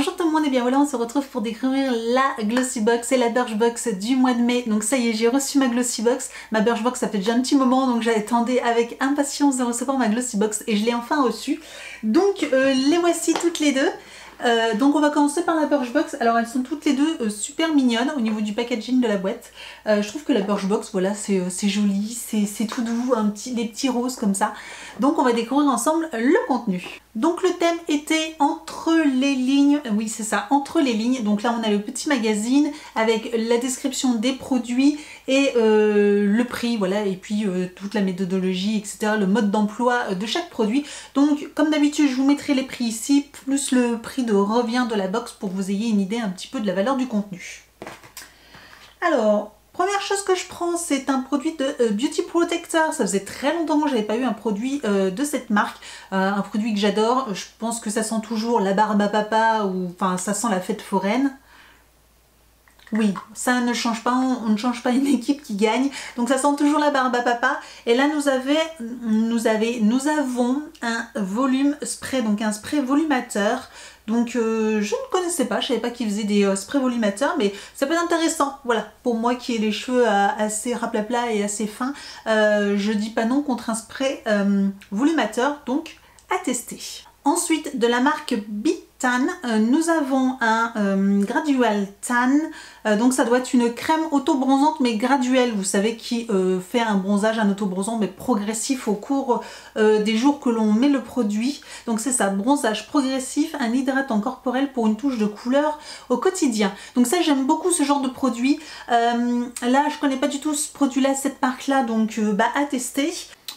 Bonjour tout le monde et bien voilà, on se retrouve pour découvrir la Glossybox et la Birchbox du mois de mai. Donc ça y est, j'ai reçu ma Glossybox. Ma Birchbox, ça fait déjà un petit moment, donc j'attendais avec impatience de recevoir ma Glossybox et je l'ai enfin reçue. Donc les voici toutes les deux. Donc on va commencer par la Birchbox. Alors elles sont toutes les deux super mignonnes au niveau du packaging de la boîte. Je trouve que la Birchbox, voilà, c'est joli, c'est tout doux, des petits roses comme ça. Donc on va découvrir ensemble le contenu. Donc le thème était entre les lignes, oui c'est ça, entre les lignes. Donc là on a le petit magazine avec la description des produits et le prix, voilà, et puis toute la méthodologie, etc., le mode d'emploi de chaque produit. Donc comme d'habitude je vous mettrai les prix ici, plus le prix de revient de la box pour que vous ayez une idée un petit peu de la valeur du contenu. Alors, première chose que je prends, c'est un produit de Beauty Protector. Ça faisait très longtemps que j'avais pas eu un produit de cette marque, un produit que j'adore. Je pense que ça sent toujours la barbe à papa ou enfin ça sent la fête foraine. Oui, ça ne change pas, on ne change pas une équipe qui gagne. Donc ça sent toujours la barbe à papa. Et là nous avons un volume spray, donc un spray volumateur. Donc je ne connaissais pas, je savais pas qu'ils faisaient des sprays volumateurs, mais ça peut être intéressant. Voilà, pour moi qui ai les cheveux assez raplapla et assez fins, je dis pas non contre un spray volumateur, donc à tester. Ensuite, de la marque Bitan, nous avons un Gradual Tan. Donc ça doit être une crème auto-bronzante mais graduelle, vous savez, qui fait un bronzage, un auto-bronzant mais progressif au cours des jours que l'on met le produit. Donc c'est ça, bronzage progressif, un hydratant corporel pour une touche de couleur au quotidien. Donc ça, j'aime beaucoup ce genre de produit. Là, je connais pas du tout ce produit-là, cette marque-là, donc à tester.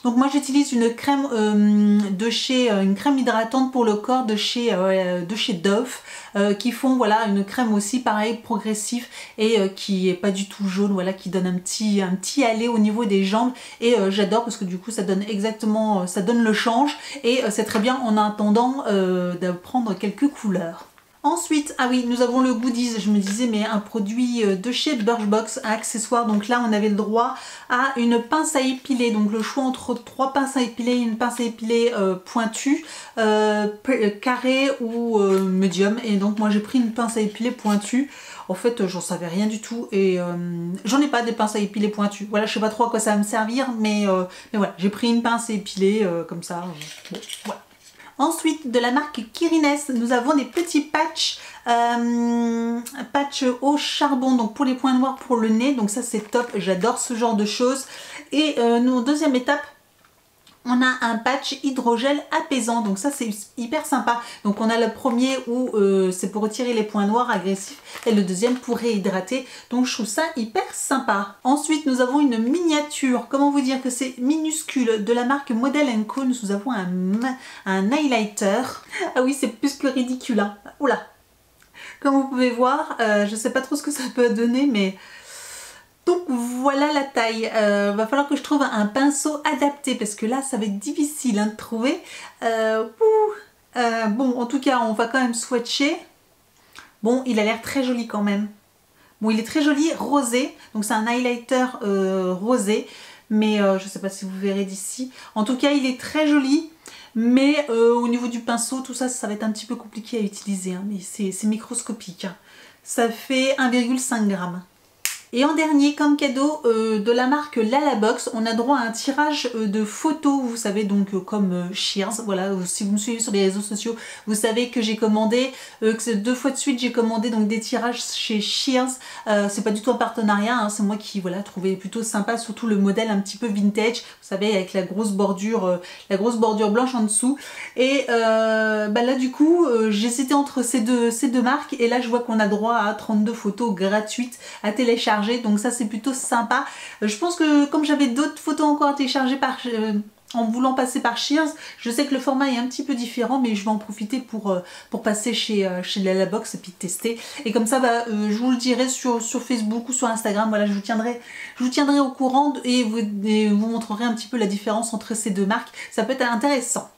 Donc moi j'utilise une crème une crème hydratante pour le corps de chez Dove, qui font voilà une crème aussi pareil progressif et qui est pas du tout jaune, voilà, qui donne un petit allé au niveau des jambes et j'adore parce que du coup ça donne exactement, ça donne le change et c'est très bien en attendant de prendre quelques couleurs. Ensuite, ah oui, nous avons le goodies, je me disais, mais un produit de chez Birchbox, un accessoire. Donc là, on avait le droit à une pince à épiler. Donc le choix entre 3 pinces à épiler, une pince à épiler pointue, carré ou médium. Et donc moi, j'ai pris une pince à épiler pointue. En fait, j'en savais rien du tout et j'en ai pas des pinces à épiler pointues. Voilà, je sais pas trop à quoi ça va me servir, mais voilà, j'ai pris une pince à épiler comme ça. Bon, voilà. Ensuite, de la marque Kirines, nous avons des petits patchs, patch au charbon, donc pour les points noirs pour le nez. Donc ça c'est top, j'adore ce genre de choses. Et nous, en deuxième étape, on a un patch hydrogel apaisant, donc ça c'est hyper sympa. Donc on a le premier où c'est pour retirer les points noirs agressifs et le deuxième pour réhydrater, donc je trouve ça hyper sympa. Ensuite nous avons une miniature, comment vous dire que c'est minuscule, de la marque Model & Co. Nous avons un highlighter. Ah oui, c'est plus que ridicule, hein. Oula, comme vous pouvez voir, je sais pas trop ce que ça peut donner, mais... Donc voilà la taille. Va falloir que je trouve un pinceau adapté parce que là ça va être difficile de trouver. Bon, en tout cas on va quand même swatcher. Bon, il a l'air très joli quand même. Bon, il est très joli, rosé. Donc c'est un highlighter rosé. Mais je ne sais pas si vous verrez d'ici. En tout cas il est très joli. Mais au niveau du pinceau, tout ça, ça va être un petit peu compliqué à utiliser. Hein, mais c'est microscopique. Hein. Ça fait 1,5 g. Et en dernier, comme cadeau de la marque Lalabox, on a droit à un tirage de photos, vous savez, donc comme Shears. Voilà, si vous me suivez sur les réseaux sociaux, vous savez que j'ai commandé, que 2 fois de suite j'ai commandé donc des tirages chez Shears. C'est pas du tout un partenariat, hein, c'est moi qui voilà trouvais plutôt sympa, surtout le modèle un petit peu vintage, vous savez, avec la grosse bordure blanche en dessous. Et là du coup, j'hésitais entre ces deux marques et là je vois qu'on a droit à 32 photos gratuites à télécharger. Donc ça c'est plutôt sympa. Je pense que comme j'avais d'autres photos encore à télécharger en voulant passer par Shears, je sais que le format est un petit peu différent, mais je vais en profiter pour passer chez Lalabox et puis tester. Et comme ça, je vous le dirai sur Facebook ou sur Instagram. Voilà, je vous tiendrai au courant et vous montrerai un petit peu la différence entre ces deux marques. Ça peut être intéressant.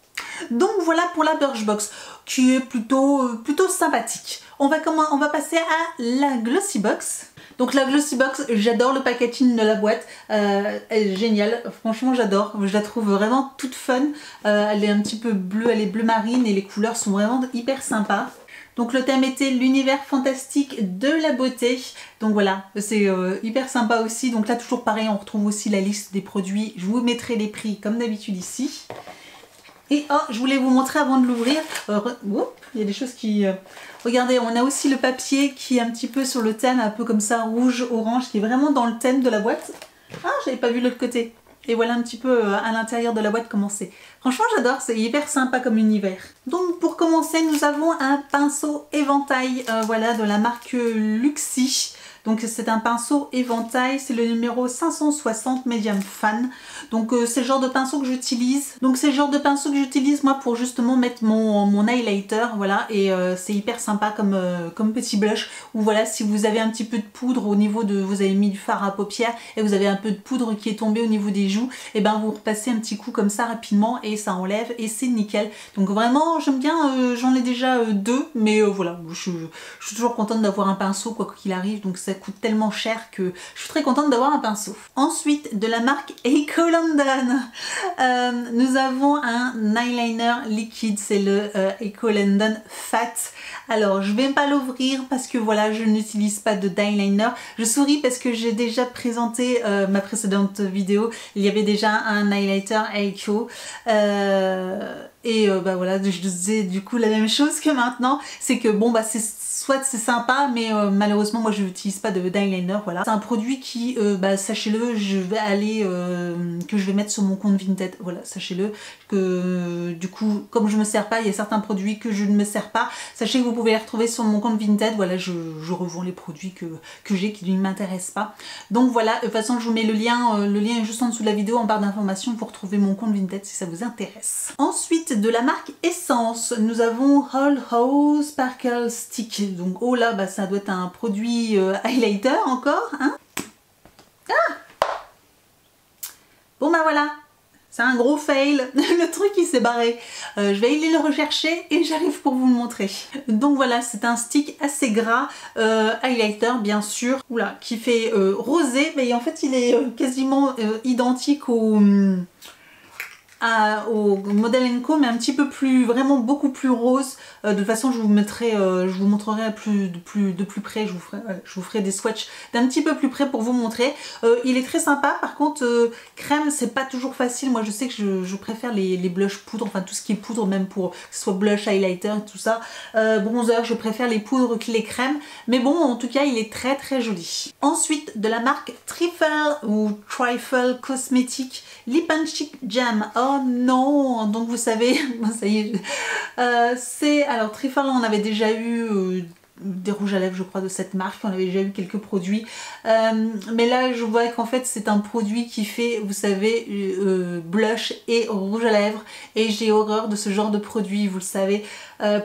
Donc voilà pour la Birchbox qui est plutôt sympathique. On va passer à la Glossybox. Donc la Glossybox, j'adore le packaging de la boîte, elle est géniale, franchement j'adore, je la trouve vraiment toute fun, elle est un petit peu bleue, elle est bleu marine et les couleurs sont vraiment hyper sympas. Donc le thème était l'univers fantastique de la beauté. Donc voilà, c'est hyper sympa aussi. Donc là toujours pareil, on retrouve aussi la liste des produits. Je vous mettrai les prix comme d'habitude ici. Et oh, je voulais vous montrer avant de l'ouvrir. Il y a des choses qui... Regardez, on a aussi le papier qui est un petit peu sur le thème, un peu comme ça, rouge, orange, qui est vraiment dans le thème de la boîte. Ah, j'avais pas vu l'autre côté. Et voilà un petit peu à l'intérieur de la boîte comment c'est. Franchement, j'adore, c'est hyper sympa comme univers. Donc pour commencer, nous avons un pinceau éventail, voilà, de la marque Luxi. Donc c'est un pinceau éventail, c'est le numéro 560 Medium Fan. Donc c'est le genre de pinceau que j'utilise. Donc c'est le genre de pinceau que j'utilise moi pour justement mettre mon highlighter, voilà. Et c'est hyper sympa comme petit blush. Ou voilà, si vous avez un petit peu de poudre au niveau de... Vous avez mis du fard à paupières et vous avez un peu de poudre qui est tombée au niveau des joues. Et ben vous repassez un petit coup comme ça rapidement et ça enlève et c'est nickel. Donc vraiment j'aime bien, j'en ai déjà deux. Mais voilà, je suis toujours contente d'avoir un pinceau quoi qu'il arrive. Donc ça coûte tellement cher que je suis très contente d'avoir un pinceau. Ensuite, de la marque Eco London, nous avons un eyeliner liquide, c'est le Eco London Fat. Alors, je vais pas l'ouvrir parce que voilà, je n'utilise pas d'eyeliner. Je souris parce que j'ai déjà présenté ma précédente vidéo. Il y avait déjà un highlighter Eco. Bah voilà, je disais du coup la même chose que maintenant. C'est que bon, bah soit c'est sympa, mais malheureusement moi je n'utilise pas d'eyeliner, voilà. C'est un produit qui, sachez-le, je vais mettre sur mon compte Vinted, voilà, sachez-le, que du coup, comme je me sers pas, il y a certains produits que je ne me sers pas, sachez que vous pouvez les retrouver sur mon compte Vinted, voilà, je revends les produits que j'ai qui ne m'intéressent pas. Donc voilà, de toute façon je vous mets le lien est juste en dessous de la vidéo en barre d'informations pour trouver mon compte Vinted si ça vous intéresse. Ensuite, de la marque Essence, nous avons All House Sparkle Stick. Donc oh là, bah, ça doit être un produit highlighter encore, hein. Ah, bon bah voilà, c'est un gros fail, le truc il s'est barré. Je vais aller le rechercher et j'arrive pour vous le montrer. Donc voilà, c'est un stick assez gras, highlighter bien sûr, oula, qui fait rosé, mais en fait il est quasiment identique au Model & Co, mais un petit peu plus, vraiment beaucoup plus rose. De toute façon je vous mettrai, je vous montrerai de plus près, je vous ferai des swatchs d'un petit peu plus près pour vous montrer. Il est très sympa, par contre crème c'est pas toujours facile. Moi je sais que je préfère les blush poudre, enfin tout ce qui est poudre, même pour que ce soit blush, highlighter, tout ça. Bronzer, je préfère les poudres que les crèmes, mais bon en tout cas il est très très joli. Ensuite, de la marque Trifle ou Trifle Cosmétique Lip and Cheek Jam. Oh non, donc vous savez, ça y est, c'est, alors Trifle, on avait déjà eu des rouges à lèvres je crois de cette marque, on avait déjà eu quelques produits, mais là je vois qu'en fait c'est un produit qui fait, vous savez, blush et rouge à lèvres, et j'ai horreur de ce genre de produit, vous le savez.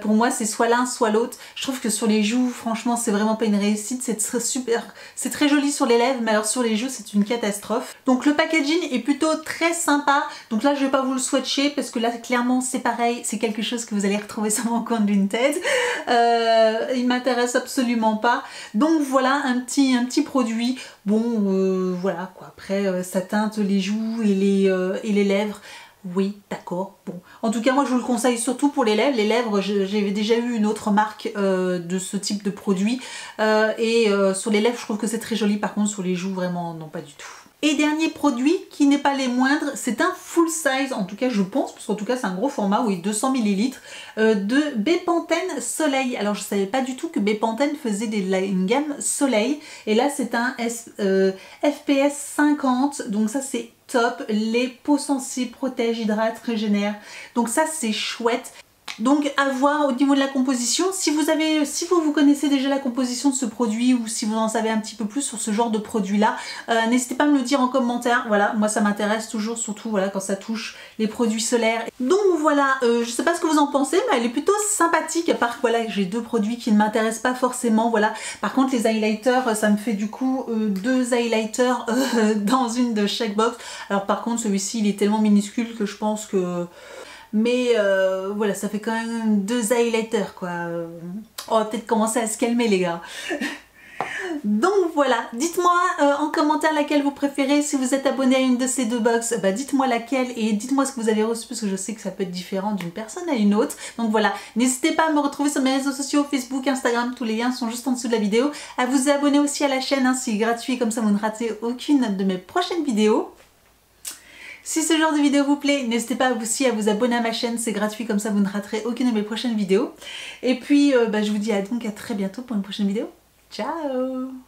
Pour moi c'est soit l'un soit l'autre. Je trouve que sur les joues franchement c'est vraiment pas une réussite, c'est très super, c'est très joli sur les lèvres, mais alors sur les joues c'est une catastrophe. Donc le packaging est plutôt très sympa, donc là je vais pas vous le swatcher parce que là clairement c'est pareil, c'est quelque chose que vous allez retrouver sur mon compte Vinted. Il m'intéresse absolument pas, donc voilà un petit produit. Bon voilà quoi, après ça teinte les joues et les lèvres. Oui, d'accord, bon. En tout cas, moi, je vous le conseille surtout pour les lèvres. Les lèvres, j'ai déjà eu une autre marque de ce type de produit. Sur les lèvres, je trouve que c'est très joli. Par contre, sur les joues, vraiment, non, pas du tout. Et dernier produit, qui n'est pas les moindres, c'est un full size, en tout cas, je pense, parce qu'en tout cas, c'est un gros format, oui, 200 ml, de Bepanthen Soleil. Alors, je ne savais pas du tout que Bepanthen faisait une gamme Soleil. Et là, c'est un FPS 50, donc ça, c'est top. Les peaux sensibles protègent, hydratent, régénèrent. Donc ça c'est chouette. Donc à voir au niveau de la composition. Si vous connaissez déjà la composition de ce produit, ou si vous en savez un petit peu plus sur ce genre de produit là, n'hésitez pas à me le dire en commentaire. Voilà, moi ça m'intéresse toujours, surtout voilà quand ça touche les produits solaires. Donc voilà, je sais pas ce que vous en pensez, mais elle est plutôt sympathique, à part que voilà, j'ai deux produits qui ne m'intéressent pas forcément, voilà. Par contre les highlighters, ça me fait du coup deux highlighters dans une de chaque box. Alors par contre celui-ci il est tellement minuscule que je pense que... Mais voilà, ça fait quand même deux highlighters quoi. On va peut-être commencer à se calmer les gars. Donc voilà, dites-moi en commentaire laquelle vous préférez. Si vous êtes abonné à une de ces deux box, bah dites-moi laquelle et dites-moi ce que vous avez reçu parce que je sais que ça peut être différent d'une personne à une autre. Donc voilà, n'hésitez pas à me retrouver sur mes réseaux sociaux, Facebook, Instagram, tous les liens sont juste en dessous de la vidéo. À vous abonner aussi à la chaîne, hein, c'est gratuit, comme ça vous ne ratez aucune de mes prochaines vidéos. Si ce genre de vidéo vous plaît, n'hésitez pas aussi à vous abonner à ma chaîne, c'est gratuit, comme ça vous ne raterez aucune de mes prochaines vidéos. Et puis je vous dis donc à très bientôt pour une prochaine vidéo. Ciao!